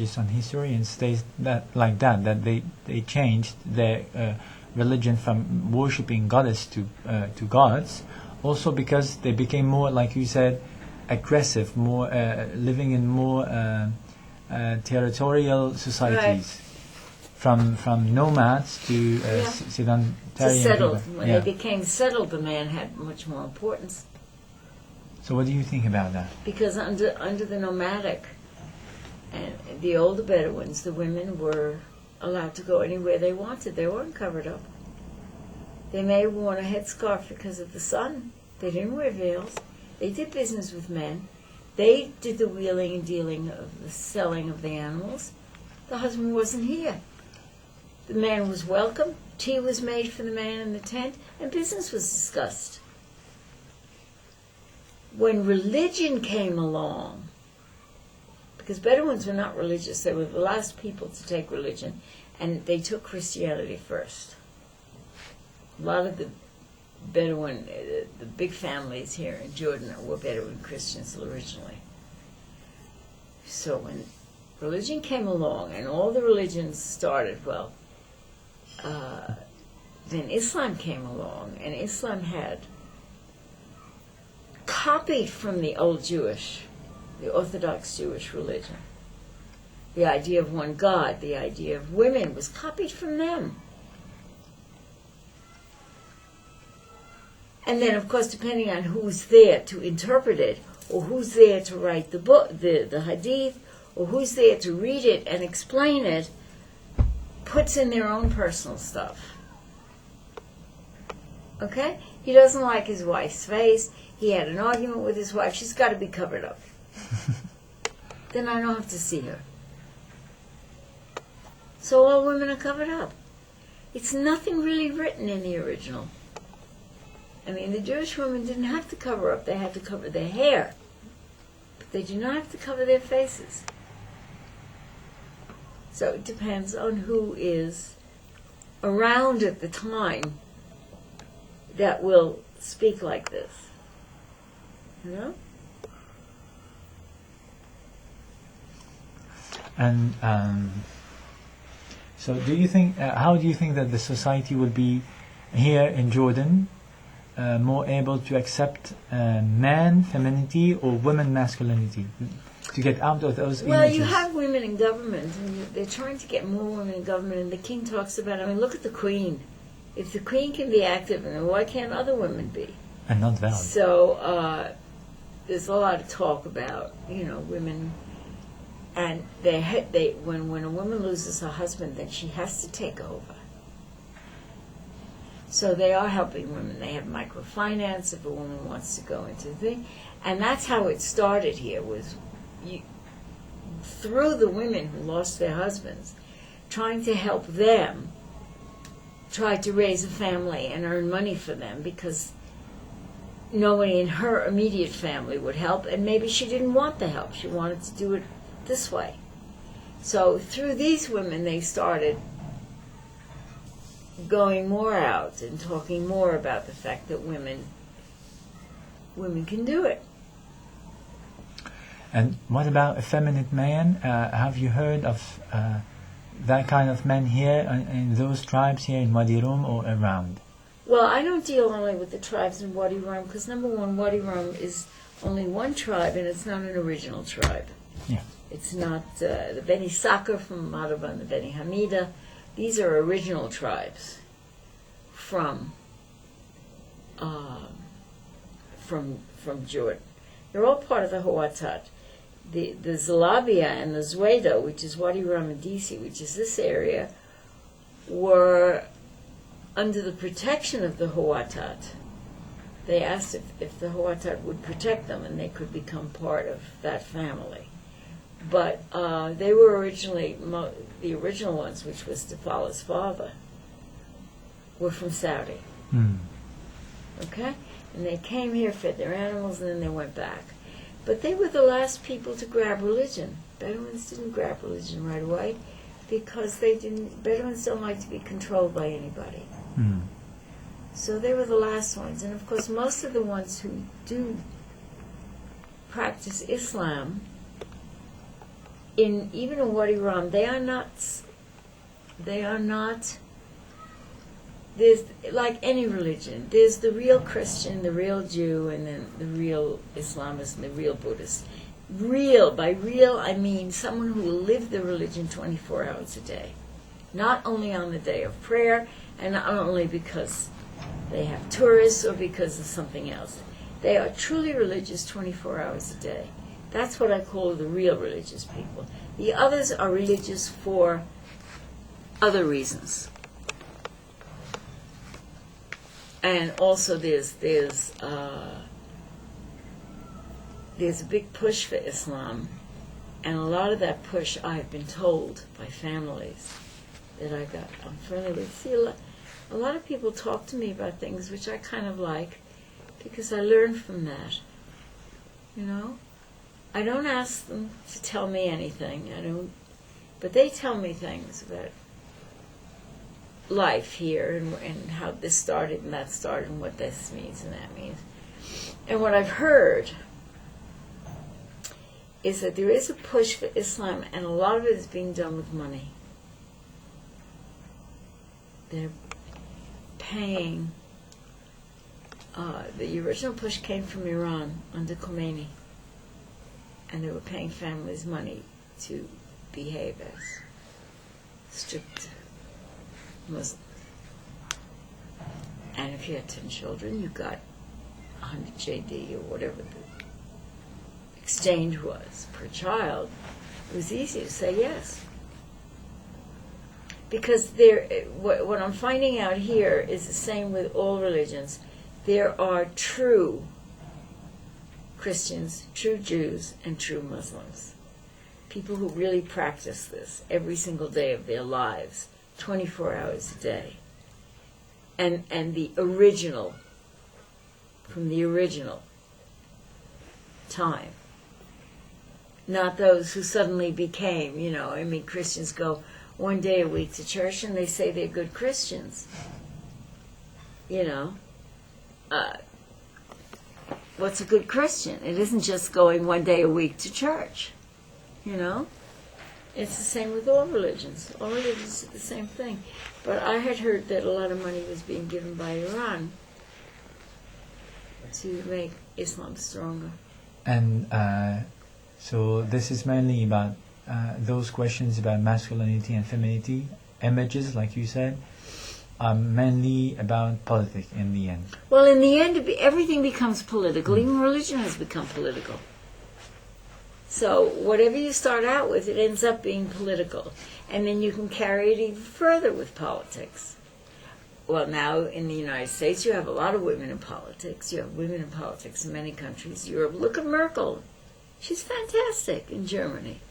Some historians state that that they changed their religion from worshipping goddess to gods, also because they became more, like you said, aggressive, more living in more territorial societies, right. from nomads to sedentarian settled. people. When they became settled, the man had much more importance. So what do you think about that? Because under the nomadic and the older Bedouins, the women were allowed to go anywhere they wanted. They weren't covered up. They may have worn a headscarf because of the sun. They didn't wear veils. They did business with men. They did the wheeling and dealing of the selling of the animals. The husband wasn't here. The man was welcome. Tea was made for the man in the tent, and business was discussed. When religion came along, because Bedouins were not religious, they were the last people to take religion, and they took Christianity first. A lot of the Bedouin, the big families here in Jordan were Bedouin Christians originally. So when religion came along and all the religions started, then Islam came along, and Islam had copied from the old Jewish, the Orthodox Jewish religion. The idea of one God, the idea of women was copied from them. And then, of course, depending on who's there to interpret it, or who's there to write the book, the hadith, or who's there to read it and explain it, puts in their own personal stuff. Okay? He doesn't like his wife's face. He had an argument with his wife. She's got to be covered up. Then I don't have to see her. So all women are covered up. It's nothing really written in the original. I mean, the Jewish women didn't have to cover up. They had to cover their hair. But they do not have to cover their faces. So it depends on who is around at the time that will speak like this. You know? And so do you think, how do you think that the society will be here in Jordan more able to accept man femininity or women masculinity, to get out of those well, images? You have women in government, and they're trying to get more women in government, and the king talks about, I mean, look at the queen. If the queen can be active, then why can't other women be? And not valid. So there's a lot of talk about, women, and when a woman loses her husband, then she has to take over. So they are helping women. They have microfinance if a woman wants to go into the thing. And that's how it started here, was through the women who lost their husbands, trying to help them try to raise a family and earn money for them, because nobody in her immediate family would help, and maybe she didn't want the help. She wanted to do it this way. So through these women, they started going more out and talking more about the fact that women can do it. And what about effeminate man? Have you heard of that kind of man here in those tribes here in Wadi Rum or around? Well, I don't deal only with the tribes in Wadi Rum, because number one, Wadi Rum is only one tribe, and it's not an original tribe. Yeah. It's not the Beni Sakar from Madaba and the Beni Hamida. These are original tribes from Jordan. They're all part of the Hawatat. The Zalabia and the Zweida, which is Wadi Rum and Disi, which is this area, were under the protection of the Hawatat. They asked if the Hawatat would protect them and they could become part of that family. But they were originally, the original ones, which was Tefala's father, were from Saudi. Okay? And they came here, fed their animals, and then they went back. But they were the last people to grab religion. Bedouins didn't grab religion right away, because Bedouins don't like to be controlled by anybody. So they were the last ones. And of course, most of the ones who do practice Islam even in Wadi Rum, they are not. There's, like any religion, there's the real Christian, the real Jew, and then the real Islamist and the real Buddhist. Real, by real, I mean someone who will live the religion 24 hours a day. Not only on the day of prayer, and not only because they have tourists or because of something else. They are truly religious 24 hours a day. That's what I call the real religious people. The others are religious for other reasons. And also there's a big push for Islam, and a lot of that push I've been told by families that I'm friendly with. See, a lot of people talk to me about things which I kind of like because I learn from that. You know? I don't ask them to tell me anything. But they tell me things about life here and how this started and that started and what this means and that means. And what I've heard is that there is a push for Islam, and a lot of it is being done with money. They're paying. The original push came from Iran under Khomeini, and they were paying families money to behave as strict Muslims. And if you had 10 children, you got 100 JD or whatever the exchange was per child. It was easy to say yes. Because what I'm finding out here is the same with all religions. There are true Christians, true Jews, and true Muslims. People who really practice this every single day of their lives, 24 hours a day. And the original, from the original time. Not those who suddenly became, Christians go one day a week to church and they say they're good Christians. What's a good Christian? It isn't just going one day a week to church. It's the same with all religions. All religions are the same thing. But I had heard that a lot of money was being given by Iran to make Islam stronger. And so this is mainly about those questions about masculinity and femininity, images, like you said, are mainly about politics in the end. Well, in the end, everything becomes political. Even religion has become political. So whatever you start out with, it ends up being political. And then you can carry it even further with politics. Well, now in the United States, you have a lot of women in politics. You have women in politics in many countries. Europe, look at Merkel. She's fantastic in Germany.